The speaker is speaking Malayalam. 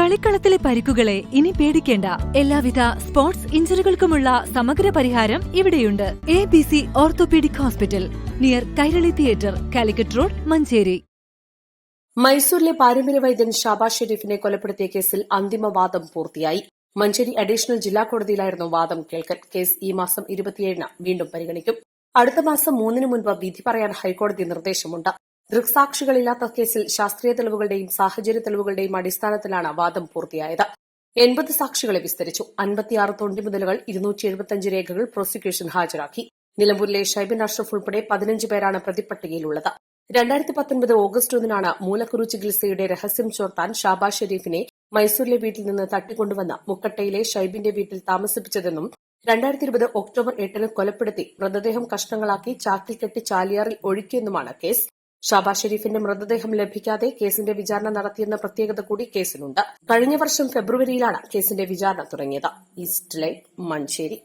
കളിക്കളത്തിലെ പരിക്കുകളെ ഇനി പേടിക്കേണ്ട. എല്ലാവിധ സ്പോർട്സ് ഇഞ്ചുറികൾക്കുമുള്ള സമഗ്ര പരിഹാരം ഇവിടെയുണ്ട്. ABC orthopaedic hospital, near Kairali theatre, Calicut road, Manjeri. മൈസൂരിലെ പാരമ്പര്യ വൈദ്യൻ ഷാബാസ് ഷെരീഫിനെ കൊലപ്പെടുത്തിയ കേസിൽ അന്തിമവാദം പൂർത്തിയായി. മഞ്ചേരി അഡീഷണൽ ജില്ലാ കോടതിയിലായിരുന്നു വാദം കേൾക്കൽ. കേസ് ഈ മാസം 27-ന് വീണ്ടും പരിഗണിക്കും. അടുത്ത മാസം 3-ന് മുൻപ് വിധി പറയാൻ ഹൈക്കോടതി നിർദ്ദേശമുണ്ട്. ദൃക്സാക്ഷികളില്ലാത്ത കേസിൽ ശാസ്ത്രീയ തെളിവുകളുടെയും സാഹചര്യ തെളിവുകളുടെയും അടിസ്ഥാനത്തിലാണ് വാദം പൂർത്തിയായത്. 80 സാക്ഷികളെ വിസ്തരിച്ചു. 56 തൊണ്ടിമുതലുകൾ, 275 രേഖകൾ പ്രോസിക്യൂഷൻ ഹാജരാക്കി. നിലമ്പൂരിലെ ഷൈബിൻ അഷ്റഫ് ഉൾപ്പെടെ 15 പേരാണ് പ്രതിപ്പട്ടികയിലുള്ളത്. 2019 ഓഗസ്റ്റ് 1-നാണ് മൂലക്കുരു ചികിത്സയുടെ രഹസ്യം ചോർത്താൻ ഷാബാസ് ഷെരീഫിനെ മൈസൂരിലെ വീട്ടിൽ നിന്ന് തട്ടിക്കൊണ്ടുവന്ന് മുക്കട്ടയിലെ ഷൈബിന്റെ വീട്ടിൽ താമസിപ്പിച്ചതെന്നും 2020 ഒക്ടോബർ 8-ന് കൊലപ്പെടുത്തി മൃതദേഹം കഷ്ണങ്ങളാക്കി ചാക്കിൽ കെട്ടി ചാലിയാറിൽ ഒഴുക്കിയെന്നുമാണ് കേസ്. ഷാബാസ് ഷെരീഫിന്റെ മൃതദേഹം ലഭിക്കാതെ കേസിന്റെ വിചാരണ നടത്തിയെന്ന പ്രത്യേകത കൂടി കേസിനുണ്ട്. കഴിഞ്ഞ വർഷം ഫെബ്രുവരിയിലാണ് കേസിന്റെ വിചാരണ തുടങ്ങിയത്. East line, Manjeri.